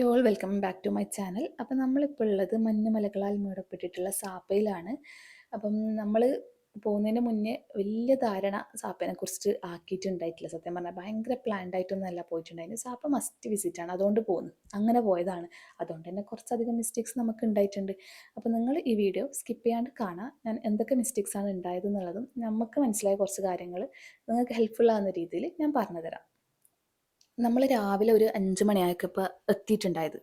Hello all welcome back to my channel. അപ്പം നമ്മളിപ്പോൾ ഉള്ളത് മഞ്ഞുമലകളാൽ മൂടപ്പെട്ടിട്ടുള്ള സാപ്പയിലാണ്. അപ്പം നമ്മൾ പോകുന്നതിന് മുന്നേ വലിയ ധാരണ സാപ്പയെ കുറിച്ച് ആക്കിയിട്ടുണ്ടായിട്ടില്ല. സത്യം പറഞ്ഞാൽ ഭയങ്കര പ്ലാൻഡ് ആയിട്ടൊന്നുമല്ല പോയിട്ടുണ്ടായിരുന്നു. സാപ്പ മസ്റ്റ് വിസിറ്റ് ആണ്, അതുകൊണ്ട് പോകുന്നു, അങ്ങനെ പോയതാണ്. അതുകൊണ്ട് തന്നെ കുറച്ചധികം മിസ്റ്റേക്സ് നമുക്ക് ഉണ്ടായിട്ടുണ്ട്. അപ്പോൾ നിങ്ങൾ ഈ വീഡിയോ സ്കിപ്പ് ചെയ്യാണ്ട് കാണാം. ഞാൻ എന്തൊക്കെ മിസ്റ്റേക്സ് ആണ് ഉണ്ടായതെന്നുള്ളതും നമുക്ക് മനസ്സിലായ കുറച്ച് കാര്യങ്ങൾ നിങ്ങൾക്ക് ഹെൽപ്ഫുൾ ആകുന്ന രീതിയിൽ ഞാൻ പറഞ്ഞുതരാം. നമ്മൾ രാവിലെ ഒരു 5 മണിയായപ്പോൾ എത്തിയിട്ടുണ്ടായത്.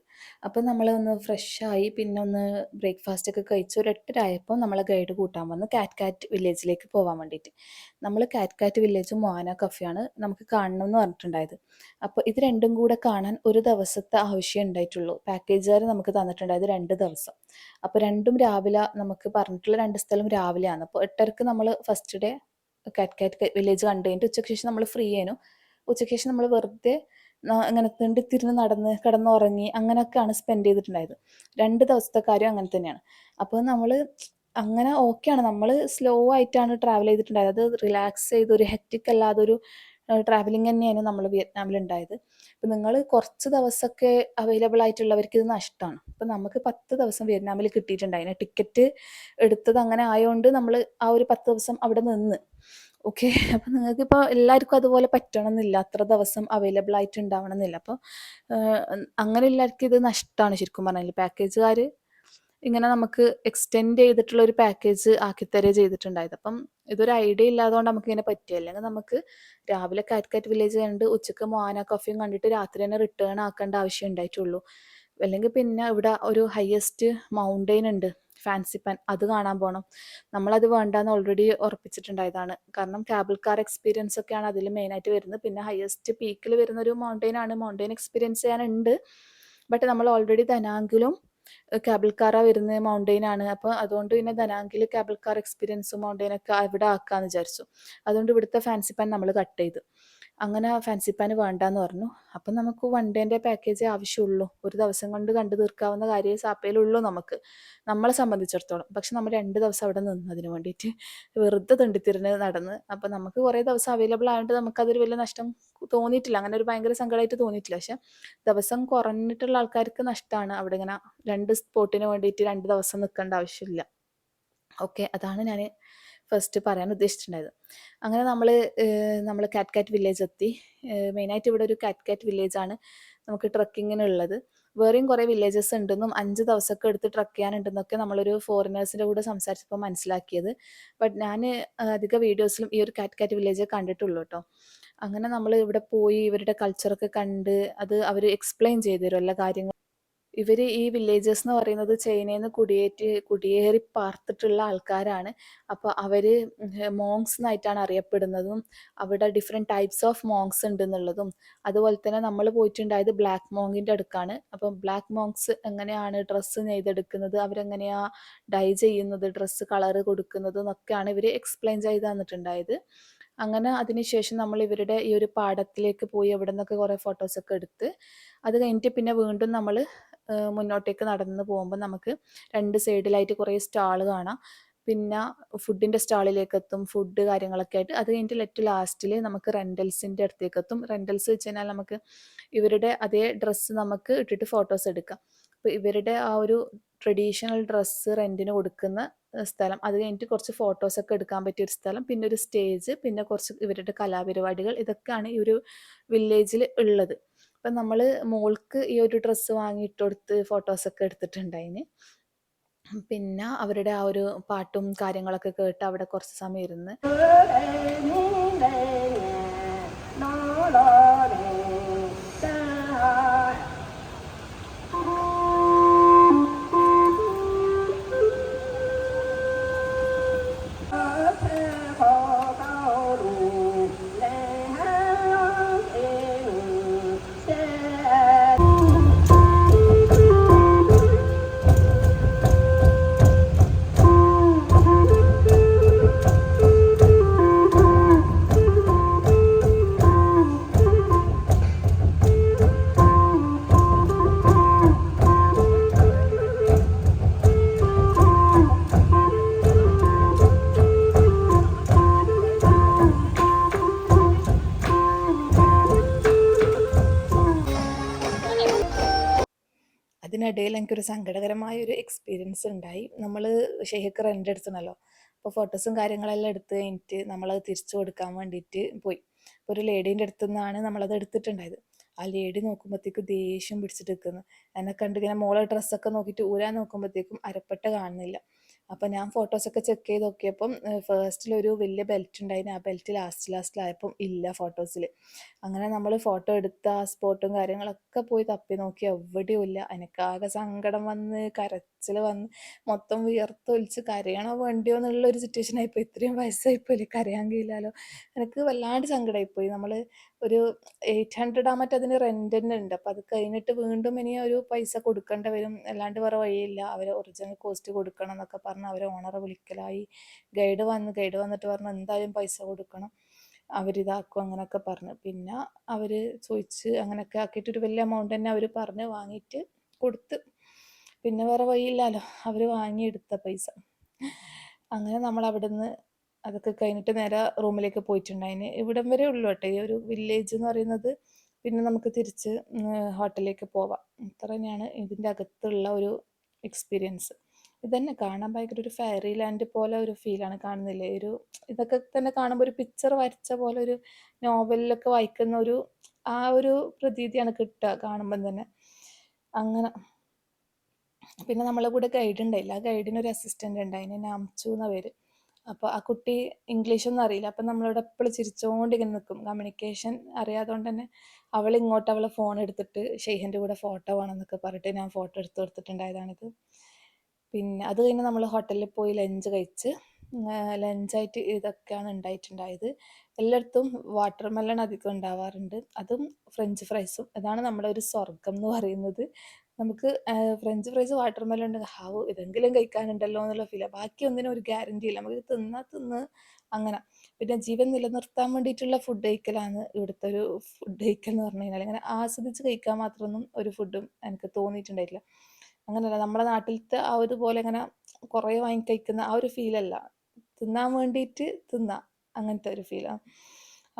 അപ്പോൾ നമ്മളൊന്ന് ഫ്രഷായി, പിന്നെ ഒന്ന് ബ്രേക്ക്ഫാസ്റ്റ് ഒക്കെ കഴിച്ച് ഒരു 8:30 ആയപ്പോൾ നമ്മളെ ഗൈഡ് കൂട്ടാൻ വന്നു കാറ്റ് വില്ലേജിലേക്ക് പോകാൻ വേണ്ടിയിട്ട്. നമ്മൾ കാറ്റ് വില്ലേജും മോഹന കഫേയാണ് നമുക്ക് കാണണമെന്ന് പറഞ്ഞിട്ടുണ്ടായത്. അപ്പോൾ ഇത് രണ്ടും കൂടെ കാണാൻ ഒരു ദിവസത്തെ ആവശ്യം ഉണ്ടായിട്ടുള്ളൂ. പാക്കേജുകാർ നമുക്ക് തന്നിട്ടുണ്ടായത് 2 ദിവസം. അപ്പോൾ രണ്ടും രാവിലെ നമുക്ക് പറഞ്ഞിട്ടുള്ള 2 സ്ഥലം രാവിലെയാണ്. അപ്പോൾ 8:30ക്ക് നമ്മൾ ഫസ്റ്റ് ഡേ കാറ്റ് വില്ലേജ് കണ്ടു കഴിഞ്ഞിട്ട് ഉച്ചയ്ക്ക് ശേഷം നമ്മൾ ഫ്രീ ആയിരുന്നു. ഉച്ചയ്ക്ക് ശേഷം നമ്മൾ വെറുതെ ഇങ്ങനെ തിരിഞ്ഞ് നടന്ന് കിടന്നുറങ്ങി അങ്ങനെയൊക്കെയാണ് സ്പെൻഡ് ചെയ്തിട്ടുണ്ടായത്. 2 ദിവസത്തെ കാര്യം അങ്ങനെ തന്നെയാണ്. അപ്പോൾ നമ്മൾ അങ്ങനെ ഓക്കെയാണ്, നമ്മൾ സ്ലോ ആയിട്ടാണ് ട്രാവൽ ചെയ്തിട്ടുണ്ടായത്. അത് റിലാക്സ് ചെയ്ത് ഒരു ഹെക്റ്റിക് അല്ലാതൊരു ട്രാവലിംഗ് തന്നെയാണ് നമ്മൾ വിയറ്റ്നാമിലുണ്ടായത്. അപ്പം നിങ്ങൾ കുറച്ച് ദിവസമൊക്കെ അവൈലബിൾ ആയിട്ടുള്ളവർക്ക് ഇത് നഷ്ടമാണ്. അപ്പം നമുക്ക് 10 ദിവസം വിയറ്റ്നാമിൽ കിട്ടിയിട്ടുണ്ടായിരുന്നു. ടിക്കറ്റ് എടുത്തത് അങ്ങനെ ആയതുകൊണ്ട് നമ്മൾ ആ ഒരു 10 ദിവസം അവിടെ നിന്ന്. ഓക്കെ, അപ്പം നിങ്ങൾക്കിപ്പോൾ എല്ലാവർക്കും അതുപോലെ പറ്റണമെന്നില്ല, അത്ര ദിവസം അവൈലബിൾ ആയിട്ട് ഉണ്ടാവണമെന്നില്ല. അപ്പോൾ അങ്ങനെ എല്ലാവർക്കും ഇത് നഷ്ടമാണ് ശരിക്കും പറഞ്ഞാൽ. പാക്കേജുകാർ ഇങ്ങനെ നമുക്ക് എക്സ്റ്റെൻഡ് ചെയ്തിട്ടുള്ള ഒരു പാക്കേജ് ആക്കിത്തരുക ചെയ്തിട്ടുണ്ടായത്. അപ്പം ഇതൊരു ഐഡിയ ഇല്ലാത്തതുകൊണ്ട് നമുക്ക് ഇങ്ങനെ പറ്റില്ല. അല്ലെങ്കിൽ നമുക്ക് രാവിലെ കാറ്റ് വില്ലേജ് കണ്ട് ഉച്ചക്ക് മോഹന കഫേയും കണ്ടിട്ട് രാത്രി തന്നെ റിട്ടേൺ ആക്കേണ്ട ആവശ്യം ഉണ്ടായിട്ടുള്ളൂ. അല്ലെങ്കിൽ പിന്നെ ഇവിടെ ഒരു ഹയസ്റ്റ് മൗണ്ടെയിൻ ഉണ്ട്, ഫാൻസി പാൻ, അത് കാണാൻ പോകണം. നമ്മളത് വേണ്ടാന്ന് ഓൾറെഡി ഉറപ്പിച്ചിട്ടുണ്ടായതാണ്. കാരണം കേബിൾ കാർ എക്സ്പീരിയൻസ് ഒക്കെയാണ് അതിൽ മെയിനായിട്ട് വരുന്നത്. പിന്നെ ഹയസ്റ്റ് പീക്കിൽ വരുന്ന ഒരു മൗണ്ടെയിൻ ആണ്. മൗണ്ടെയിൻ എക്സ്പീരിയൻസ് ചെയ്യാനുണ്ട്, ബട്ട് നമ്മൾ ഓൾറെഡി ദനാങ്കിലും കേബിൾ കാറാണ് വരുന്നത്, മൗണ്ടെയിൻ ആണ്. അപ്പോൾ അതുകൊണ്ട് പിന്നെ ദനാങ്കിൽ കേബിൾ കാർ എക്സ്പീരിയൻസും മൗണ്ടെയിനൊക്കെ ഇവിടെ ആക്കാമെന്ന് വിചാരിച്ചു. അതുകൊണ്ട് ഇവിടുത്തെ ഫാൻസി പാൻ നമ്മൾ കട്ട് ചെയ്തു. അങ്ങനെ ഫാൻസി പാൻ വേണ്ടാന്ന് പറഞ്ഞു. അപ്പം നമുക്ക് 1 ഡേൻ്റെ പാക്കേജേ ആവശ്യമുള്ളൂ. ഒരു ദിവസം കൊണ്ട് കണ്ടു തീർക്കാവുന്ന കാര്യമേ സാപ്പയിലുള്ളൂ നമ്മളെ സംബന്ധിച്ചിടത്തോളം. പക്ഷെ നമ്മൾ 2 ദിവസം അവിടെ നിന്നതിന് വേണ്ടിയിട്ട് വെറുതെ തെണ്ടിത്തിരിഞ്ഞ് നടന്ന്. അപ്പം നമുക്ക് കുറേ ദിവസം അവൈലബിൾ ആയതുകൊണ്ട് നമുക്കതൊരു വലിയ നഷ്ടം തോന്നിയിട്ടില്ല, അങ്ങനെ ഒരു ഭയങ്കര സങ്കടമായിട്ട് തോന്നിയിട്ടില്ല. പക്ഷെ ദിവസം കുറഞ്ഞിട്ടുള്ള ആൾക്കാർക്ക് നഷ്ടമാണ്. അവിടെ ഇങ്ങനെ 2 സ്പോട്ടിന് വേണ്ടിയിട്ട് 2 ദിവസം നിൽക്കേണ്ട ആവശ്യമില്ല. ഓക്കെ, അതാണ് ഞാൻ ഫസ്റ്റ് പറയാൻ ഉദ്ദേശിച്ചിട്ടുണ്ടായത്. അങ്ങനെ നമ്മൾ കാറ്റ് വില്ലേജ് എത്തി. മെയിനായിട്ട് ഇവിടെ ഒരു കാറ്റ് വില്ലേജാണ് നമുക്ക് ട്രക്കിങ്ങിനുള്ളത്. വേറെയും കുറേ വില്ലേജസ് ഉണ്ടെന്നും 5 ദിവസമൊക്കെ എടുത്ത് ട്രക്ക് ചെയ്യാനുണ്ടെന്നൊക്കെ നമ്മളൊരു ഫോറിനേഴ്സിൻ്റെ കൂടെ സംസാരിച്ചപ്പോൾ മനസ്സിലാക്കിയത്. ബട്ട് ഞാൻ അധിക വീഡിയോസിലും ഈ ഒരു കാറ്റ് വില്ലേജ് കണ്ടിട്ടുള്ളൂ കേട്ടോ. അങ്ങനെ നമ്മൾ ഇവിടെ പോയി ഇവരുടെ കൾച്ചറൊക്കെ കണ്ട് അത് അവർ എക്സ്പ്ലെയിൻ ചെയ്തു തരും എല്ലാ കാര്യങ്ങളും. ഇവർ ഈ വില്ലേജസ് എന്ന് പറയുന്നത് ചൈനയിൽ നിന്ന് കുടിയേറി പാർത്തിട്ടുള്ള ആൾക്കാരാണ്. അപ്പോൾ അവർ മോങ്സ് എന്നായിട്ടാണ് അറിയപ്പെടുന്നതും അവിടെ ഡിഫറെൻറ്റ് ടൈപ്സ് ഓഫ് മോങ്സ് ഉണ്ടെന്നുള്ളതും. അതുപോലെ തന്നെ നമ്മൾ പോയിട്ടുണ്ടായത് ബ്ലാക്ക് മോങ്ങിൻ്റെ അടുക്കാണ്. അപ്പം ബ്ലാക്ക് മോങ്സ് എങ്ങനെയാണ് ഡ്രസ്സ് നെയ്തെടുക്കുന്നത്, അവരെങ്ങനെയാണ് ഡൈ ചെയ്യുന്നത്, ഡ്രസ്സ് കളറ് കൊടുക്കുന്നത് എന്നൊക്കെയാണ് ഇവർ എക്സ്പ്ലെയിൻ ചെയ്ത് തന്നിട്ടുണ്ടായത്. അങ്ങനെ അതിനുശേഷം നമ്മൾ ഇവരുടെ ഈ ഒരു പാടത്തിലേക്ക് പോയി അവിടെ നിന്നൊക്കെ കുറേ ഫോട്ടോസൊക്കെ എടുത്ത് അത് കഴിഞ്ഞിട്ട് പിന്നെ വീണ്ടും നമ്മൾ മുന്നോട്ടേക്ക് നടന്ന് പോകുമ്പോൾ നമുക്ക് 2 സൈഡിലായിട്ട് കുറേ സ്റ്റാൾ കാണാം. പിന്നെ ഫുഡിൻ്റെ സ്റ്റാളിലേക്ക് എത്തും, ഫുഡ് കാര്യങ്ങളൊക്കെ ആയിട്ട്. അത് കഴിഞ്ഞിട്ട് ലാസ്റ്റിൽ നമുക്ക് റെൻ്റൽസിൻ്റെ അടുത്തേക്ക് എത്തും. റെൻ്റൽസ് വെച്ച് കഴിഞ്ഞാൽ നമുക്ക് ഇവരുടെ അതേ ഡ്രസ്സ് നമുക്ക് ഇട്ടിട്ട് ഫോട്ടോസ് എടുക്കാം. അപ്പോൾ ഇവരുടെ ആ ഒരു ട്രഡീഷണൽ ഡ്രസ്സ് റെൻറ്റിന് കൊടുക്കുന്ന സ്ഥലം, അത് കഴിഞ്ഞിട്ട് കുറച്ച് ഫോട്ടോസൊക്കെ എടുക്കാൻ പറ്റിയൊരു സ്ഥലം, പിന്നെ ഒരു സ്റ്റേജ്, പിന്നെ കുറച്ച് ഇവരുടെ കലാപരിപാടികൾ, ഇതൊക്കെയാണ് ഈ ഒരു വില്ലേജിൽ ഉള്ളത്. അപ്പം നമ്മൾ മോൾക്ക് ഈ ഒരു ഡ്രസ്സ് വാങ്ങിയിട്ട് കൊടുത്ത് ഫോട്ടോസൊക്കെ എടുത്തിട്ടുണ്ടായിന്. പിന്നെ അവരുടെ ആ ഒരു പാട്ടും കാര്യങ്ങളൊക്കെ കേട്ട് അവിടെ കുറച്ച് സമയം ഇരുന്ന് അതിനിടയിൽ എനിക്കൊരു സങ്കടകരമായ ഒരു എക്സ്പീരിയൻസ് ഉണ്ടായി. നമ്മൾ ഷെയ്ഖ് റെൻ്റ് എടുത്തണല്ലോ. അപ്പോൾ ഫോട്ടോസും കാര്യങ്ങളെല്ലാം എടുത്ത് കഴിഞ്ഞിട്ട് നമ്മളത് തിരിച്ചു കൊടുക്കാൻ വേണ്ടിയിട്ട് പോയി. അപ്പോൾ ഒരു ലേഡീൻ്റെ അടുത്തു നിന്നാണ് നമ്മളത് എടുത്തിട്ടുണ്ടായത്. ആ ലേഡി നോക്കുമ്പോഴത്തേക്കും ദേഷ്യം പിടിച്ചിട്ട് നിൽക്കുന്നു. എന്നെ കണ്ട് ഇങ്ങനെ മോളെ ഡ്രസ്സൊക്കെ നോക്കിയിട്ട് ഊരാൻ നോക്കുമ്പോഴത്തേക്കും അരപ്പട്ട കാണുന്നില്ല. അപ്പം ഞാൻ ഫോട്ടോസൊക്കെ ചെക്ക് ചെയ്ത് നോക്കിയപ്പം ഫസ്റ്റിലൊരു വലിയ ബെൽറ്റ് ഉണ്ടായിരുന്നു. ആ ബെൽറ്റ് ലാസ്റ്റിലായപ്പം ഇല്ല ഫോട്ടോസിൽ. അങ്ങനെ നമ്മൾ ഫോട്ടോ എടുത്ത ആ സ്പോട്ടും കാര്യങ്ങളൊക്കെ പോയി തപ്പി നോക്കി, എവിടെയും ഇല്ല. എനിക്കാകെ സങ്കടം വന്ന് കരച്ചിൽ വന്ന് മൊത്തം വിയർത്തൊലിച്ച് കരയണോ വേണ്ടിയോ എന്നുള്ളൊരു സിറ്റുവേഷൻ ആയിപ്പോയി. ഇത്രയും വയസ്സായിപ്പോയില്ലേ, കരയാൻ കഴിയില്ലല്ലോ. എനിക്ക് വല്ലാണ്ട് സങ്കടമായിപ്പോയി. നമ്മൾ ഒരു 800 ആ മറ്റേ അതിന് റെൻ്റ് തന്നെ ഉണ്ട്. അപ്പോൾ അത് കഴിഞ്ഞിട്ട് വീണ്ടും ഇനി ഒരു പൈസ കൊടുക്കേണ്ടി വരും, അല്ലാണ്ട് വേറെ വഴിയില്ല. അവർ ഒറിജിനൽ കോസ്റ്റ് കൊടുക്കണം എന്നൊക്കെ പറഞ്ഞ് അവരെ ഓണറെ വിളിക്കലായി. ഗൈഡ് വന്നിട്ട് പറഞ്ഞു എന്തായാലും പൈസ കൊടുക്കണം, അവരിതാക്കും അങ്ങനെയൊക്കെ പറഞ്ഞു. പിന്നെ അവർ ചോദിച്ച് അങ്ങനെയൊക്കെ ആക്കിയിട്ട് ഒരു വലിയ എമൗണ്ട് തന്നെ അവർ പറഞ്ഞ് വാങ്ങിയിട്ട് കൊടുത്ത്. പിന്നെ വേറെ വഴിയില്ലല്ലോ, അവർ വാങ്ങിയെടുത്ത പൈസ. അങ്ങനെ നമ്മൾ അവിടുന്ന് അതൊക്കെ കഴിഞ്ഞിട്ട് നേരെ റൂമിലേക്ക് പോയിട്ടുണ്ടായിന്. ഇവിടം വരെ ഉള്ളൂ കേട്ടോ ഈ ഒരു വില്ലേജ് എന്ന് പറയുന്നത്. പിന്നെ നമുക്ക് തിരിച്ച് ഹോട്ടലിലേക്ക് പോവാം. ഇത്ര തന്നെയാണ് ഇതിൻ്റെ അകത്തുള്ള ഒരു എക്സ്പീരിയൻസ്. ഇതന്നെ കാണാൻ ഭയങ്കര ഒരു ഫെയറി ലാൻഡ് പോലെ ഒരു ഫീലാണ്. കാണുന്നില്ലേ, ഒരു ഇതൊക്കെ തന്നെ കാണുമ്പോൾ ഒരു പിക്ചർ വരച്ച പോലെ, ഒരു നോവലിലൊക്കെ വായിക്കുന്ന ഒരു ആ ഒരു പ്രതീതിയാണ് കിട്ടുക കാണുമ്പം തന്നെ. അങ്ങനെ പിന്നെ നമ്മളെ കൂടെ ഗൈഡ് ഉണ്ടായില്ല. ആ ഗൈഡിനൊരു അസിസ്റ്റൻ്റ് ഉണ്ടായിന്, നാംചു എന്ന പേര്. അപ്പോൾ ആ കുട്ടി ഇംഗ്ലീഷൊന്നും അറിയില്ല. അപ്പം നമ്മളോട് എപ്പോഴും ചിരിച്ചുകൊണ്ട് ഇങ്ങനെ നിൽക്കും. കമ്മ്യൂണിക്കേഷൻ അറിയാത്തതുകൊണ്ട് തന്നെ അവൾ ഇങ്ങോട്ട് അവളെ ഫോൺ എടുത്തിട്ട് ഷെയ്ഖിൻ്റെ കൂടെ ഫോട്ടോ വേണമെന്നൊക്കെ പറഞ്ഞിട്ട് ഞാൻ ഫോട്ടോ എടുത്ത് കൊടുത്തിട്ടുണ്ടായതാണിത്. പിന്നെ അത് കഴിഞ്ഞ് നമ്മൾ ഹോട്ടലിൽ പോയി ലഞ്ച് കഴിച്ച്. ലഞ്ചായിട്ട് ഇതൊക്കെയാണ് ഉണ്ടായിട്ടുണ്ടായത്. എല്ലായിടത്തും വാട്ടർ മെലൺ അധികം ഉണ്ടാവാറുണ്ട്, അതും ഫ്രഞ്ച് ഫ്രൈസും. ഇതാണ് നമ്മുടെ ഒരു സ്വർഗം എന്ന് പറയുന്നത്. നമുക്ക് ഫ്രഞ്ച് ഫ്രൈസ് വാട്ടർ മെലൺ ഉണ്ട്, ഹാവ് ഇതെങ്കിലും കഴിക്കാനുണ്ടല്ലോ എന്നുള്ള ഫീലാണ്. ബാക്കി ഒന്നിനും ഒരു ഗ്യാരണ്ടി ഇല്ല, നമുക്ക് തിന്ന് അങ്ങനെ. പിന്നെ ജീവൻ നിലനിർത്താൻ വേണ്ടിയിട്ടുള്ള ഫുഡ് കഴിക്കലാണ് ഇവിടുത്തെ ഒരു ഫുഡ് കഴിക്കൽ എന്ന് പറഞ്ഞു കഴിഞ്ഞാൽ. ഇങ്ങനെ ആസ്വദിച്ച് കഴിക്കാൻ മാത്രമൊന്നും ഒരു ഫുഡും എനിക്ക് തോന്നിയിട്ടുണ്ടായിട്ടില്ല. അങ്ങനെയല്ല നമ്മുടെ നാട്ടിലത്തെ ആ ഒരു പോലെ ഇങ്ങനെ കുറേ വാങ്ങി കഴിക്കുന്ന ആ ഒരു ഫീലല്ല, തിന്നാൻ വേണ്ടിയിട്ട് അങ്ങനത്തെ ഒരു ഫീലാണ്.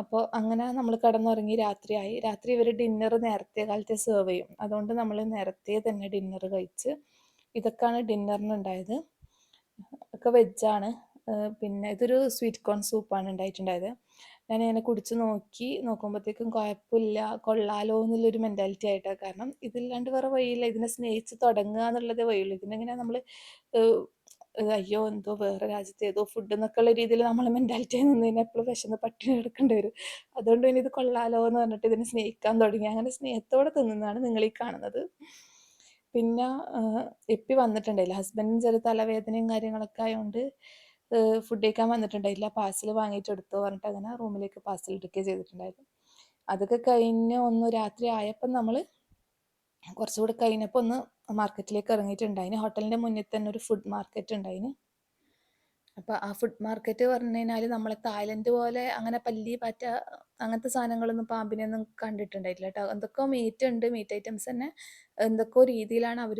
അപ്പോൾ അങ്ങനെ നമ്മൾ കിടന്നുറങ്ങി. രാത്രി ഇവർ ഡിന്നർ നേരത്തെ കാലത്തെ സെർവ് ചെയ്യും. അതുകൊണ്ട് നമ്മൾ നേരത്തെ തന്നെ ഡിന്നർ കഴിച്ച്. ഇതൊക്കെയാണ് ഡിന്നറിനുണ്ടായത്. ഒക്കെ വെജാണ്. പിന്നെ ഇതൊരു സ്വീറ്റ് കോൺ സൂപ്പാണ് ഉണ്ടായിട്ടുണ്ടായത്. ഞാനിങ്ങനെ കുടിച്ച് നോക്കുമ്പോഴത്തേക്കും കുഴപ്പമില്ല, കൊള്ളാലോ എന്നുള്ളൊരു മെൻറ്റാലിറ്റി ആയിട്ടാണ്. കാരണം ഇതില്ലാണ്ട് വേറെ വഴിയില്ല, ഇതിനെ സ്നേഹിച്ച് തുടങ്ങുക എന്നുള്ളതേ വഴിയുള്ളൂ. ഇതിനെങ്ങനെ നമ്മൾ അയ്യോ എന്തോ വേറെ രാജ്യത്തെ ഏതോ ഫുഡ് എന്നൊക്കെ ഉള്ള രീതിയിൽ നമ്മൾ മെൻറ്റാലിറ്റി നിന്ന് കഴിഞ്ഞാൽ എപ്പോഴും വിശന്ന് പട്ടിണി കിടക്കേണ്ടി വരും. അതുകൊണ്ട് പിന്നെ ഇത് കൊള്ളാലോ എന്ന് പറഞ്ഞിട്ട് ഇതിനെ സ്നേഹിക്കാൻ തുടങ്ങി. അങ്ങനെ സ്നേഹത്തോടെ തിന്നുന്നതാണ് നിങ്ങൾ ഈ കാണുന്നത്. പിന്നെ എപ്പി വന്നിട്ടുണ്ടായില്ല, ഹസ്ബൻഡിന് ചെറിയ തലവേദനയും കാര്യങ്ങളൊക്കെ ആയതുകൊണ്ട് ഫുഡ് കഴിക്കാൻ വന്നിട്ടുണ്ടായില്ല. പാഴ്സൽ വാങ്ങിയിട്ട് എടുത്തോ പറഞ്ഞിട്ട് അങ്ങനെ റൂമിലേക്ക് പാഴ്സൽ എടുക്കുകയും ചെയ്തിട്ടുണ്ടായിരുന്നു. അതൊക്കെ കഴിഞ്ഞ് ഒന്ന് രാത്രി ആയപ്പം നമ്മൾ കുറച്ചുകൂടെ കഴിഞ്ഞപ്പോൾ ഒന്ന് മാർക്കറ്റിലേക്ക് ഇറങ്ങിയിട്ടുണ്ടായിന്. ഹോട്ടലിൻ്റെ മുന്നിൽ തന്നെ ഒരു ഫുഡ് മാർക്കറ്റ് ഉണ്ടായിന്. അപ്പോൾ ആ ഫുഡ് മാർക്കറ്റ് പറഞ്ഞു കഴിഞ്ഞാൽ നമ്മളെ തായ്ലൻഡ് പോലെ അങ്ങനെ പല്ലി പാറ്റ അങ്ങനത്തെ സാധനങ്ങളൊന്നും പാമ്പിനെയൊന്നും കണ്ടിട്ടുണ്ടായിട്ടില്ല കേട്ടോ. എന്തൊക്കെയോ മീറ്റ് ഉണ്ട്, മീറ്റ് ഐറ്റംസ് തന്നെ എന്തൊക്കെയോ രീതിയിലാണ് അവർ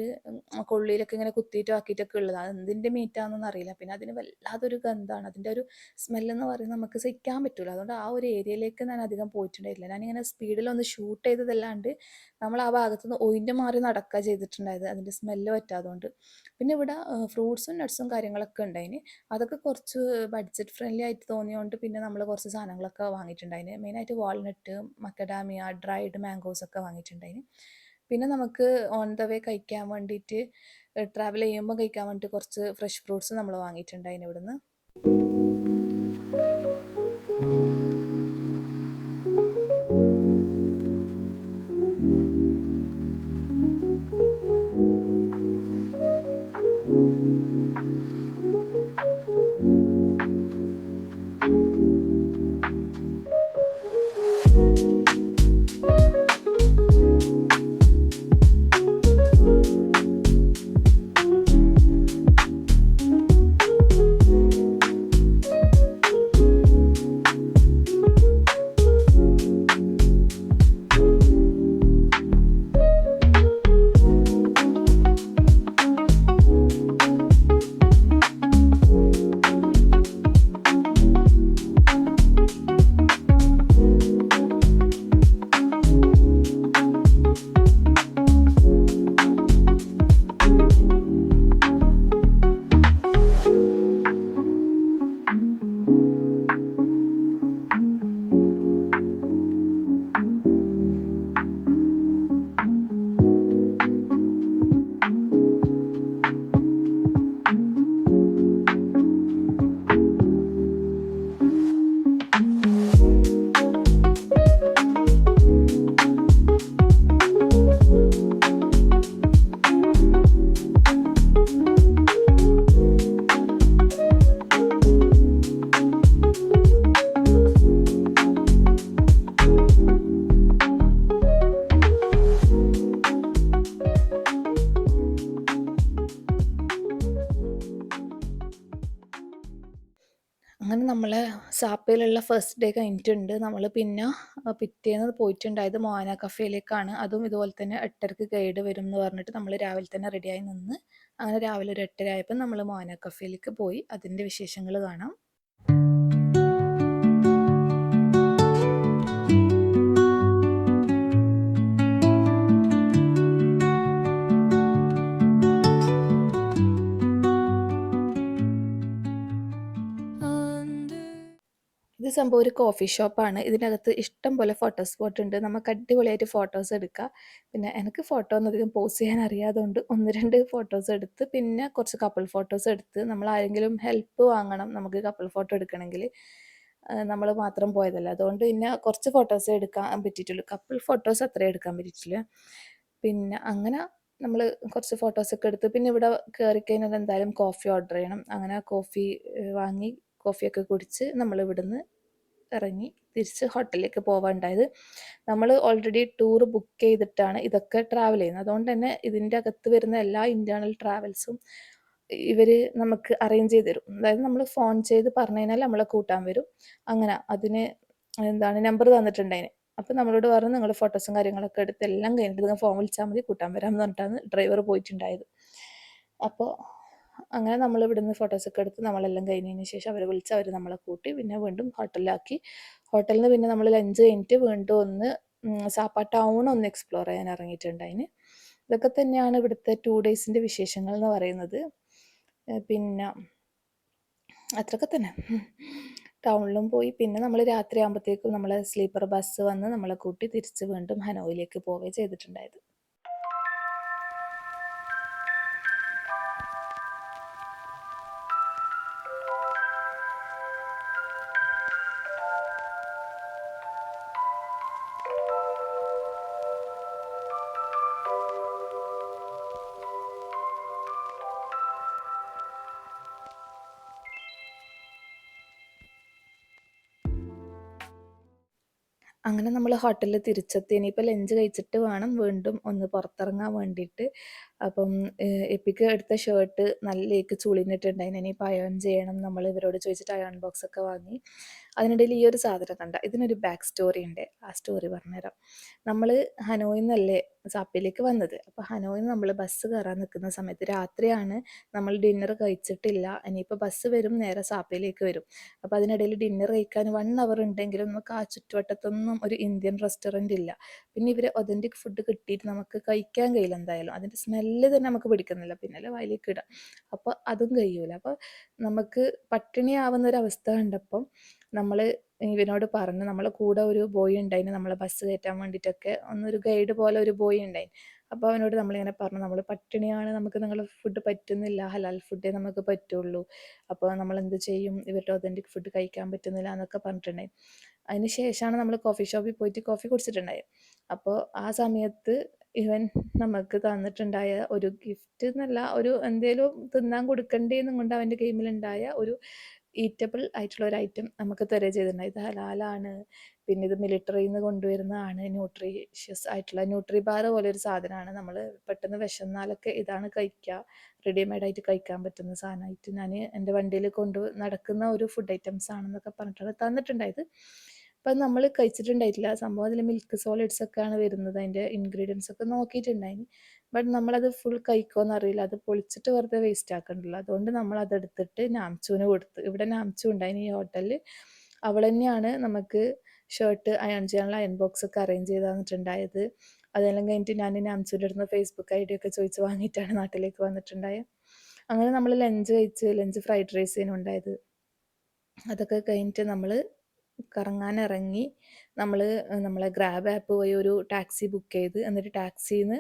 കൊള്ളിയിലൊക്കെ ഇങ്ങനെ കുത്തിയിട്ട് ആക്കിയിട്ടൊക്കെ ഉള്ളത്. അത് എന്തിൻ്റെ മീറ്റാണെന്നൊന്നും അറിയില്ല. പിന്നെ അതിന് വല്ലാതൊരു ഗന്ധമാണ്, അതിൻ്റെ ഒരു സ്മെല്ലെന്ന് പറയുന്നത് നമുക്ക് സഹിക്കാൻ പറ്റില്ല. അതുകൊണ്ട് ആ ഒരു ഏരിയയിലേക്ക് ഞാൻ അധികം പോയിട്ടുണ്ടായില്ല. ഞാനിങ്ങനെ സ്പീഡിലൊന്ന് ഷൂട്ട് ചെയ്തതല്ലാണ്ട് നമ്മൾ ആ ഭാഗത്തുനിന്ന് ഒഴിഞ്ഞു മാറി നടക്കുക ചെയ്തിട്ടുണ്ടായത്, അതിൻ്റെ സ്മെല്ല് പറ്റാത്തതുകൊണ്ട്. പിന്നെ ഇവിടെ ഫ്രൂട്ട്സും നട്ട്സും കാര്യങ്ങളൊക്കെ ഉണ്ടായിന്. അതൊക്കെ കുറച്ച് ബഡ്ജറ്റ് ഫ്രണ്ട്ലി ആയിട്ട് തോന്നിയതുകൊണ്ട് പിന്നെ നമ്മൾ കുറച്ച് സാധനങ്ങളൊക്കെ വാങ്ങിയിട്ടുണ്ടായിന്. മെയിനായിട്ട് വാൾനട്ട്, മക്കഡാമിയ, ഡ്രൈഡ് മാംഗോസ് ഒക്കെ വാങ്ങിയിട്ടുണ്ടായിന്. പിന്നെ നമുക്ക് ഓൺ ദ വേ കഴിക്കാൻ വേണ്ടിയിട്ട്, ട്രാവൽ ചെയ്യുമ്പോൾ കഴിക്കാൻ വേണ്ടിയിട്ട് കുറച്ച് ഫ്രഷ് ഫ്രൂട്ട്സ് നമ്മൾ വാങ്ങിയിട്ടുണ്ടായിന് ഇവിടുന്ന്. അങ്ങനെ നമ്മളെ സാപ്പയിലുള്ള ഫസ്റ്റ് ഡേ കഴിഞ്ഞിട്ടുണ്ട്. നമ്മൾ പിന്നെ പിറ്റേന്ന് പോയിട്ടുണ്ടായത് മോഹന കഫേയിലേക്കാണ്. അതും ഇതുപോലെ തന്നെ 8:30ക്ക് ഗൈഡ് വരും എന്ന് പറഞ്ഞിട്ട് നമ്മൾ രാവിലെ തന്നെ റെഡിയായി നിന്ന് അങ്ങനെ രാവിലെ ഒരു 8:30 ആയപ്പോൾ നമ്മൾ മോഹന കഫേയിലേക്ക് പോയി. അതിൻ്റെ വിശേഷങ്ങൾ കാണാം. ഇത് സംഭവം ഒരു കോഫി ഷോപ്പാണ്. ഇതിനകത്ത് ഇഷ്ടം പോലെ ഫോട്ടോ സ്പോട്ട് ഉണ്ട്. നമുക്ക് അടിപൊളിയായിട്ട് ഫോട്ടോസ് എടുക്കാം. പിന്നെ എനിക്ക് ഫോട്ടോ ഒന്നും അധികം പോസ്റ്റ് ചെയ്യാൻ അറിയാത്തതുകൊണ്ട് 1, 2 ഫോട്ടോസ് എടുത്ത് പിന്നെ കുറച്ച് കപ്പിൾ ഫോട്ടോസ് എടുത്ത് നമ്മൾ ആരെങ്കിലും ഹെൽപ്പ് വാങ്ങണം നമുക്ക് കപ്പിൾ ഫോട്ടോ എടുക്കണമെങ്കിൽ. നമ്മൾ മാത്രം പോയതല്ല. അതുകൊണ്ട് പിന്നെ കുറച്ച് ഫോട്ടോസേ എടുക്കാൻ പറ്റിയിട്ടുള്ളൂ. കപ്പിൾ ഫോട്ടോസ് അത്രയും എടുക്കാൻ പറ്റിയിട്ടില്ല. പിന്നെ അങ്ങനെ നമ്മൾ കുറച്ച് ഫോട്ടോസൊക്കെ എടുത്ത് പിന്നെ ഇവിടെ കയറിക്കഴിഞ്ഞാൽ എന്തായാലും കോഫി ഓർഡർ ചെയ്യണം. അങ്ങനെ കോഫി വാങ്ങി കോഫിയൊക്കെ കുടിച്ച് നമ്മൾ ഇവിടുന്ന് ഇറങ്ങി തിരിച്ച് ഹോട്ടലിലേക്ക് പോവാനുണ്ടായത്. നമ്മൾ ഓൾറെഡി ടൂർ ബുക്ക് ചെയ്തിട്ടാണ് ഇതൊക്കെ ട്രാവൽ ചെയ്യുന്നത്. അതുകൊണ്ട് തന്നെ ഇതിൻ്റെ അകത്ത് വരുന്ന എല്ലാ ഇൻറ്റേർണൽ ട്രാവൽസും ഇവർ നമുക്ക് അറേഞ്ച് ചെയ്ത് തരും. അതായത് നമ്മൾ ഫോൺ ചെയ്ത് പറഞ്ഞു കഴിഞ്ഞാൽ നമ്മളെ കൂട്ടാൻ വരും. അങ്ങനെ അതിന് നമ്പർ തന്നിട്ടുണ്ടതിന്. അപ്പം നമ്മളോട് പറഞ്ഞു നിങ്ങൾ ഫോട്ടോസും കാര്യങ്ങളൊക്കെ എടുത്ത് എല്ലാം കഴിഞ്ഞിട്ട് നിങ്ങൾ ഫോൺ വിളിച്ചാൽ മതി കൂട്ടാൻ വരാമെന്ന് പറഞ്ഞിട്ടാണ് ഡ്രൈവർ പോയിട്ടുണ്ടായത്. അപ്പോൾ അങ്ങനെ നമ്മൾ ഇവിടുന്ന് ഫോട്ടോസൊക്കെ എടുത്ത് നമ്മളെല്ലാം കഴിഞ്ഞതിന് ശേഷം അവർ വിളിച്ച് അവർ നമ്മളെ കൂട്ടി പിന്നെ വീണ്ടും ഹോട്ടലിലാക്കി. ഹോട്ടലിൽ നിന്ന് പിന്നെ നമ്മൾ ലഞ്ച് കഴിഞ്ഞിട്ട് വീണ്ടും ഒന്ന് സാപ്പ ടൗൺ ഒന്ന് എക്സ്പ്ലോർ ചെയ്യാൻ ഇറങ്ങിയിട്ടുണ്ടായിന്. ഇതൊക്കെ തന്നെയാണ് ഇവിടുത്തെ 2 ഡേയ്സിൻ്റെ വിശേഷങ്ങൾ എന്ന് പറയുന്നത്. പിന്നെ അത്രയൊക്കെ തന്നെ. ടൗണിലും പോയി പിന്നെ നമ്മൾ രാത്രി ആകുമ്പോഴത്തേക്കും നമ്മളെ സ്ലീപ്പർ ബസ് വന്ന് നമ്മളെ കൂട്ടി തിരിച്ച് വീണ്ടും ഹനോയിലേക്ക് പോവുകയും ചെയ്തിട്ടുണ്ടായത്. അങ്ങനെ നമ്മൾ ഹോട്ടലിൽ തിരിച്ചെത്തി. ഇനിയിപ്പോൾ ലഞ്ച് കഴിച്ചിട്ട് വേണം വീണ്ടും ഒന്ന് പുറത്തിറങ്ങാൻ വേണ്ടിയിട്ട്. അപ്പം എപ്പിക്ക് എടുത്ത ഷർട്ട് നല്ലേക്ക് ചുളിഞ്ഞിട്ടുണ്ടായിന്. ഇനിയിപ്പോൾ അയൺ ചെയ്യണം. നമ്മൾ ഇവരോട് ചോദിച്ചിട്ട് അയൺ ബോക്സ് ഒക്കെ വാങ്ങി. അതിനിടയിൽ ഈ ഒരു സാധനം കണ്ട. ഇതിനൊരു ബാക്ക് സ്റ്റോറി ഉണ്ട്. ആ സ്റ്റോറി പറഞ്ഞുതരാം. നമ്മൾ ഹനോയിൽ നിന്നല്ലേ സാപ്പയിലേക്ക് വന്നത്. അപ്പോൾ ഹനോയിൽ നിന്ന് നമ്മൾ ബസ് കയറാൻ നിൽക്കുന്ന സമയത്ത് രാത്രിയാണ്. നമ്മൾ ഡിന്നർ കഴിച്ചിട്ടില്ല. ഇനിയിപ്പോൾ ബസ് വരും നേരെ സാപ്പയിലേക്ക് വരും. അപ്പോൾ അതിനിടയിൽ ഡിന്നർ കഴിക്കാൻ 1 അവർ ഉണ്ടെങ്കിലും നമുക്ക് ആ ചുറ്റുവട്ടത്തൊന്നും ഒരു ഇന്ത്യൻ റെസ്റ്റോറൻറ്റ് ഇല്ല. പിന്നെ ഇവർ ഒതൻറ്റിക് ഫുഡ് കിട്ടിയിട്ട് നമുക്ക് കഴിക്കാൻ കഴിയില്ല എന്തായാലും. അതിൻ്റെ സ്മെല്ല് തന്നെ നമുക്ക് പിടിക്കുന്നില്ല. പിന്നെ വായിലേക്ക് ഇടാം. അപ്പോൾ അതും കഴിയൂല. അപ്പോൾ നമുക്ക് പട്ടിണിയാവുന്ന ഒരു അവസ്ഥ കണ്ടപ്പം നമ്മൾ ഇവനോട് പറഞ്ഞു. നമ്മളെ കൂടെ ഒരു ബോയ് ഉണ്ടായിന് നമ്മളെ ബസ് കയറ്റാൻ വേണ്ടിയിട്ടൊക്കെ ഒന്നൊരു ഗൈഡ് പോലെ ഒരു ബോയ് ഉണ്ടായിന്. അപ്പോൾ അവനോട് നമ്മളിങ്ങനെ പറഞ്ഞു നമ്മൾ പട്ടിണിയാണ്, നമുക്ക് നിങ്ങളുടെ ഫുഡ് പറ്റുന്നില്ല, ഹലാൽ ഫുഡേ നമുക്ക് പറ്റുള്ളൂ, അപ്പോൾ നമ്മൾ എന്ത് ചെയ്യും, ഇവരുടെ ഒതൻറ്റിക് ഫുഡ് കഴിക്കാൻ പറ്റുന്നില്ല എന്നൊക്കെ പറഞ്ഞിട്ടുണ്ടായി. അതിന് ശേഷമാണ് നമ്മൾ കോഫി ഷോപ്പിൽ പോയിട്ട് കോഫി കുടിച്ചിട്ടുണ്ടായത്. അപ്പോൾ ആ സമയത്ത് ഇവൻ നമുക്ക് തന്നിട്ടുണ്ടായ ഒരു ഗിഫ്റ്റ് എന്നല്ല, ഒരു എന്തേലും തിന്നാൻ കൊടുക്കണ്ടേന്നും കൊണ്ട് അവൻ്റെ ഗെയിമിലുണ്ടായ ഒരു ഈറ്റബിൾ ആയിട്ടുള്ള ഒരു ഐറ്റം നമുക്ക് തരുക ചെയ്തിട്ടുണ്ടായി. ഇത് ഹലാലാണ്, പിന്നെ ഇത് മിലിറ്ററിയിൽ നിന്ന് കൊണ്ടുവരുന്നതാണ്, ന്യൂട്രീഷ്യസ് ആയിട്ടുള്ള ന്യൂട്രി ബാർ പോലെ ഒരു സാധനമാണ്. നമ്മൾ പെട്ടെന്ന് വിശന്നാലൊക്കെ ഇതാണ് കഴിക്കുക, റെഡിമെയ്ഡായിട്ട് കഴിക്കാൻ പറ്റുന്ന സാധനമായിട്ട് ഞാൻ എൻ്റെ വണ്ടിയിൽ നടക്കുന്ന ഒരു ഫുഡ് ഐറ്റംസ് ആണെന്നൊക്കെ പറഞ്ഞിട്ടാണ് തന്നിട്ടുണ്ടായത്. അപ്പം നമ്മൾ കഴിച്ചിട്ടുണ്ടായിട്ടില്ല സംഭവം. അതിൽ മിൽക്ക് സോളിഡ്സ് ഒക്കെയാണ് വരുന്നത്. അതിൻ്റെ ഇൻഗ്രീഡിയൻസ് ഒക്കെ നോക്കിയിട്ടുണ്ടായിന്. ബട്ട് നമ്മളത് ഫുൾ കഴിക്കുമോയെന്ന് അറിയില്ല. അത് പൊളിച്ചിട്ട് വെറുതെ വേസ്റ്റ് ആക്കണ്ടല്ലോ. അതുകൊണ്ട് നമ്മളതെടുത്തിട്ട് നാംചുവിന് കൊടുത്ത്. ഇവിടെ നാംചു ഉണ്ടായിന് ഈ ഹോട്ടലിൽ. അവൾ തന്നെയാണ് നമുക്ക് ഷർട്ട് അയൺ ചെയ്യാനുള്ള അയൺ ബോക്സ് ഒക്കെ അറേഞ്ച് ചെയ്ത് തന്നിട്ടുണ്ടായത്. അതെല്ലാം കഴിഞ്ഞിട്ട് ഞാൻ നാംചുവിൻ്റെ അടുത്ത് ഫേസ്ബുക്ക് ID ഒക്കെ ചോദിച്ച് വാങ്ങിയിട്ടാണ് നാട്ടിലേക്ക് വന്നിട്ടുണ്ടായത്. അങ്ങനെ നമ്മൾ ലഞ്ച് കഴിച്ച്, ലഞ്ച് ഫ്രൈഡ് റൈസിനും ഉണ്ടായത്. അതൊക്കെ കഴിഞ്ഞിട്ട് നമ്മൾ കറങ്ങാനിറങ്ങി. നമ്മളെ ഗ്രാബ് ആപ്പ് വഴി ഒരു ടാക്സി ബുക്ക് ചെയ്ത്, എന്നിട്ട് ടാക്സിയിൽ നിന്ന്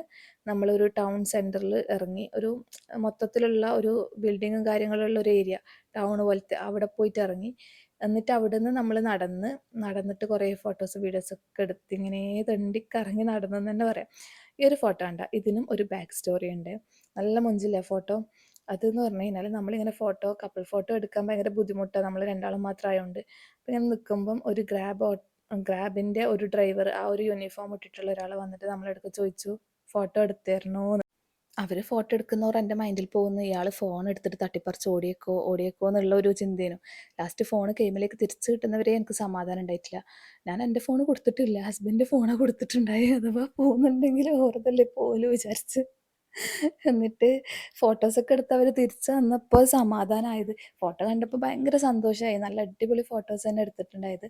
നമ്മളൊരു ടൗൺ സെൻറ്ററിൽ ഇറങ്ങി. ഒരു മൊത്തത്തിലുള്ള ഒരു ബിൽഡിങ്ങും കാര്യങ്ങളുള്ള ഒരു ഏരിയ, ടൗൺ പോലത്തെ, അവിടെ പോയിട്ട് ഇറങ്ങി. എന്നിട്ട് അവിടെ നിന്ന് നമ്മൾ നടന്നിട്ട് കുറേ ഫോട്ടോസ് വീഡിയോസൊക്കെ എടുത്ത് ഇങ്ങനെ തെണ്ടിക്കറങ്ങി നടന്നെന്ന് തന്നെ പറയാം. ഈ ഒരു ഫോട്ടോ കണ്ട, ഇതിനും ഒരു ബാക്ക് സ്റ്റോറി ഉണ്ട്. നല്ല മൊഞ്ചില്ലേ ഫോട്ടോ. അതെന്ന് പറഞ്ഞു കഴിഞ്ഞാൽ നമ്മളിങ്ങനെ കപ്പിൾ ഫോട്ടോ എടുക്കാൻ ഭയങ്കര ബുദ്ധിമുട്ടാണ്, നമ്മൾ രണ്ടാളും മാത്രം ആയതുകൊണ്ട്. അപ്പം ഇങ്ങനെ നിൽക്കുമ്പം ഒരു ഗ്രാബിൻ്റെ ഒരു ഡ്രൈവർ, ആ ഒരു യൂണിഫോം ഇട്ടിട്ടുള്ള ഒരാൾ വന്നിട്ട് നമ്മളെടുത്ത് ചോദിച്ചു ഫോട്ടോ എടുത്തു തരണോ. അവർ ഫോട്ടോ എടുക്കുന്നവർ എൻ്റെ മൈൻഡിൽ പോകുന്നു ഇയാൾ ഫോൺ എടുത്തിട്ട് തട്ടിപ്പറിച്ച് ഓടിയേക്കോ എന്നുള്ള ഒരു ചിന്തേനു. ലാസ്റ്റ് ഫോൺ കൈമിലേക്ക് തിരിച്ചു കിട്ടുന്നവരെ എനിക്ക് സമാധാനം ഉണ്ടായിട്ടില്ല. ഞാൻ എൻ്റെ ഫോൺ കൊടുത്തിട്ടില്ല, ഹസ്ബൻഡ് ഫോണാണ് കൊടുത്തിട്ടുണ്ടായി. അഥവാ പോകുന്നുണ്ടെങ്കിൽ ഓർതല്ലേ പോലും വിചാരിച്ച്. എന്നിട്ട് ഫോട്ടോസൊക്കെ എടുത്ത് അവർ തിരിച്ച് വന്നപ്പോൾ സമാധാനമായത്. ഫോട്ടോ കണ്ടപ്പോൾ ഭയങ്കര സന്തോഷമായി. നല്ല അടിപൊളി ഫോട്ടോസ് തന്നെ എടുത്തിട്ടുണ്ടായത്.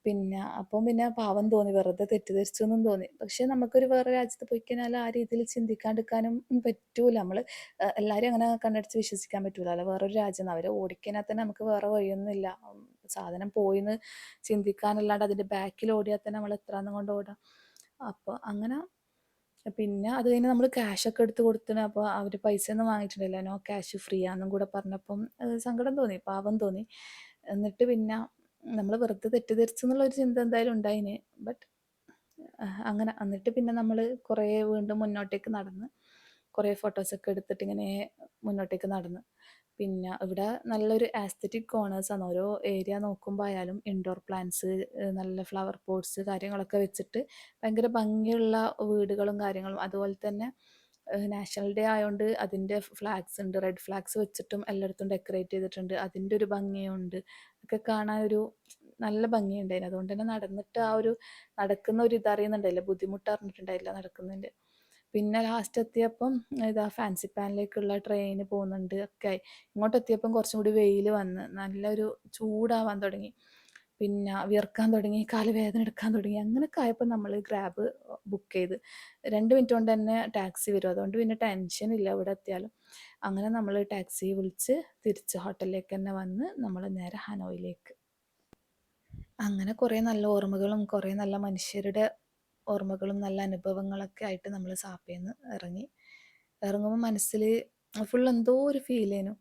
പിന്നെ അപ്പം പിന്നെ പാവം തോന്നി, വെറുതെ തെറ്റിദ്ധരിച്ചു എന്നും തോന്നി. പക്ഷേ നമുക്കൊരു വേറെ രാജ്യത്ത് പോയി കഴിഞ്ഞാൽ ആ രീതിയിൽ ചിന്തിക്കാണ്ടിരിക്കാനും പറ്റൂല. നമ്മൾ എല്ലാവരും അങ്ങനെ കണ്ണടച്ച് വിശ്വസിക്കാൻ പറ്റൂലല്ലോ. വേറൊരു രാജ്യം അവർ ഓടിക്കഴിഞ്ഞാൽ തന്നെ നമുക്ക് വേറെ വഴിയൊന്നുമില്ല. സാധനം പോയിന്ന് ചിന്തിക്കാനല്ലാണ്ട് അതിൻ്റെ ബാക്കിൽ ഓടിയാൽ തന്നെ നമ്മൾ എത്രാന്നും കൊണ്ട് ഓടാം. അപ്പോൾ അങ്ങനെ പിന്നെ അത് കഴിഞ്ഞ് നമ്മൾ ക്യാഷൊക്കെ എടുത്ത് കൊടുത്തിന്. അപ്പോൾ അവർ പൈസയൊന്നും വാങ്ങിയിട്ടുണ്ടായില്ല. നോ ക്യാഷ് ഫ്രീ ആണെന്നും കൂടെ പറഞ്ഞപ്പം സങ്കടം തോന്നി, പാവം തോന്നി. എന്നിട്ട് പിന്നെ നമ്മൾ വെറുതെ തെറ്റിദ്ധരിച്ചു എന്നുള്ളൊരു ചിന്ത എന്തായാലും ഉണ്ടായിന്. ബട്ട് അങ്ങനെ എന്നിട്ട് പിന്നെ നമ്മൾ കുറേ വീണ്ടും മുന്നോട്ടേക്ക് നടന്ന് കുറേ ഫോട്ടോസൊക്കെ എടുത്തിട്ട് ഇങ്ങനെ മുന്നോട്ടേക്ക് നടന്ന്. പിന്നെ ഇവിടെ നല്ലൊരു ആസ്തറ്റിക് കോർണേഴ്സാണ്. ഓരോ ഏരിയ നോക്കുമ്പോൾ ആയാലും ഇൻഡോർ പ്ലാന്റ്സ്, നല്ല ഫ്ലവർ പോട്ട്സ് കാര്യങ്ങളൊക്കെ വെച്ചിട്ട് ഭയങ്കര ഭംഗിയുള്ള വീടുകളും കാര്യങ്ങളും. അതുപോലെ തന്നെ നാഷണൽ ഡേ ആയതുകൊണ്ട് അതിൻ്റെ ഫ്ലാഗ്സ് ഉണ്ട്, റെഡ് ഫ്ലാഗ്സ് വെച്ചിട്ടും എല്ലായിടത്തും ഡെക്കറേറ്റ് ചെയ്തിട്ടുണ്ട്. അതിൻ്റെ ഒരു ഭംഗിയുണ്ട്. ഒക്കെ കാണാൻ ഒരു നല്ല ഭംഗിയുണ്ടായിരുന്നു. അതുകൊണ്ട് തന്നെ നടന്നിട്ട് ആ ഒരു നടക്കുന്ന ഒരു ഇതറിയുന്നുണ്ടായില്ല, ബുദ്ധിമുട്ട് അറിഞ്ഞിട്ടുണ്ടായില്ല നടക്കുന്നതിൻ്റെ. പിന്നെ ലാസ്റ്റ് എത്തിയപ്പം ഇതാ ഫാൻസി പാനിലേക്കുള്ള ട്രെയിൻ പോകുന്നുണ്ട് ഒക്കെ ആയി. ഇങ്ങോട്ട് എത്തിയപ്പം കുറച്ചും കൂടി വെയിൽ വന്ന് നല്ലൊരു ചൂടാവാൻ തുടങ്ങി. പിന്നെ വിയർക്കാൻ തുടങ്ങി, കാല് വേദന എടുക്കാൻ തുടങ്ങി. അങ്ങനെയൊക്കെ ആയപ്പോൾ നമ്മൾ ഗ്രാബ് ബുക്ക് ചെയ്ത് 2 മിനിറ്റ് കൊണ്ട് തന്നെ ടാക്സി വരും. അതുകൊണ്ട് പിന്നെ ടെൻഷൻ ഇല്ല ഇവിടെ എത്തിയാലും. അങ്ങനെ നമ്മൾ ടാക്സി വിളിച്ച് തിരിച്ച് ഹോട്ടലിലേക്ക് തന്നെ വന്ന് നമ്മൾ നേരെ ഹനോയിലേക്ക്. അങ്ങനെ കുറേ നല്ല ഓർമ്മകളും കുറേ നല്ല മനുഷ്യരുടെ ഓർമ്മകളും നല്ല അനുഭവങ്ങളൊക്കെ ആയിട്ട് നമ്മൾ സാപ്പേന്ന് ഇറങ്ങി. ഇറങ്ങുമ്പോൾ മനസ്സിൽ ഫുൾ എന്തോ ഒരു ഫീൽ ചെയ്യുന്നു.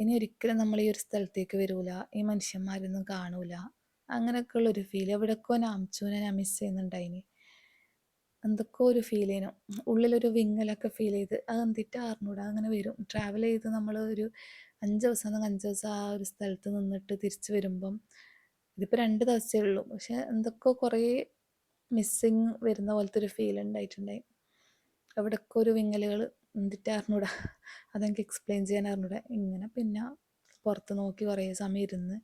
ഇനി ഒരിക്കലും നമ്മൾ ഈ ഒരു സ്ഥലത്തേക്ക് വരൂല, ഈ മനുഷ്യന്മാരൊന്നും കാണൂല, അങ്ങനെയൊക്കെ ഉള്ളൊരു ഫീൽ. എവിടെയൊക്കെ നാംചൂനെ ഞാൻ മിസ് ചെയ്യുന്നുണ്ടായിനി. എന്തൊക്കെ ഒരു ഫീൽ ചെയ്യുന്നു, ഉള്ളിലൊരു വിങ്ങലൊക്കെ ഫീൽ ചെയ്ത്. അത് എന്തിട്ട് അറിഞ്ഞൂടാ, അങ്ങനെ വരും. ട്രാവൽ ചെയ്ത് നമ്മൾ ഒരു 5 ദിവസം ആ ഒരു സ്ഥലത്ത് നിന്നിട്ട് തിരിച്ച് വരുമ്പം ഇതിപ്പോൾ 2 ദിവസമേ ഉള്ളൂ, പക്ഷെ എന്തൊക്കെ കുറേ മിസ്സിങ് വരുന്ന പോലത്തെ ഒരു ഫീൽ ഉണ്ടായിട്ടുണ്ടായി. എവിടെയൊക്കെ ഒരു വിങ്ങലുകൾ, എന്തിട്ട് അറിഞ്ഞൂടാ, അതെനിക്ക് എക്സ്പ്ലെയിൻ ചെയ്യാൻ അറിഞ്ഞൂടാ. ഇങ്ങനെ പിന്നെ പുറത്ത് നോക്കി കുറേ സമയം ഇരുന്ന്.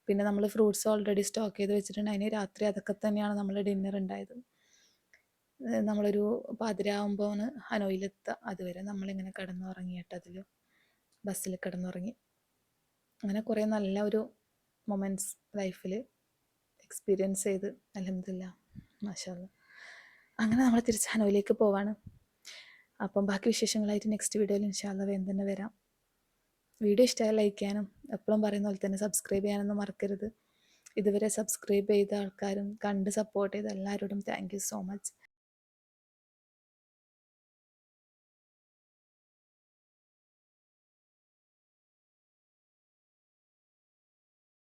പിന്നെ നമ്മൾ ഫ്രൂട്ട്സ് ഓൾറെഡി സ്റ്റോക്ക് ചെയ്ത് വെച്ചിട്ടുണ്ട്. അതിന് രാത്രി അതൊക്കെ തന്നെയാണ് നമ്മൾ ഡിന്നർ ഉണ്ടായത്. നമ്മളൊരു പാതിരാകുമ്പോൾ ഹനോയിലെത്തുക. അതുവരെ നമ്മളിങ്ങനെ കിടന്നുറങ്ങിയിട്ട് അതിൽ ബസ്സിൽ കിടന്നുറങ്ങി. അങ്ങനെ കുറേ നല്ല ഒരു മൊമെൻറ്റ്സ് ലൈഫിൽ എക്സ്പീരിയൻസ് ചെയ്ത് അൽഹംദുലില്ലാ മാഷാ അല്ലാ. അങ്ങനെ നമ്മൾ തിരിച്ച് ഹനോയിലേക്ക് പോവാണ്. അപ്പം ബാക്കി വിശേഷങ്ങളായിട്ട് നെക്സ്റ്റ് വീഡിയോയിൽ ഇൻഷാ അല്ലാ വേഗം തന്നെ വരാം. വീഡിയോ ഇഷ്ടമായി ലൈക്ക് ചെയ്യാനും എപ്പോഴും പറയുന്ന പോലെ തന്നെ സബ്സ്ക്രൈബ് ചെയ്യാനൊന്നും മറക്കരുത്. ഇതുവരെ സബ്സ്ക്രൈബ് ചെയ്ത ആൾക്കാരും കണ്ട് സപ്പോർട്ട് ചെയ്ത എല്ലാവരോടും താങ്ക് യു സോ മച്ച്.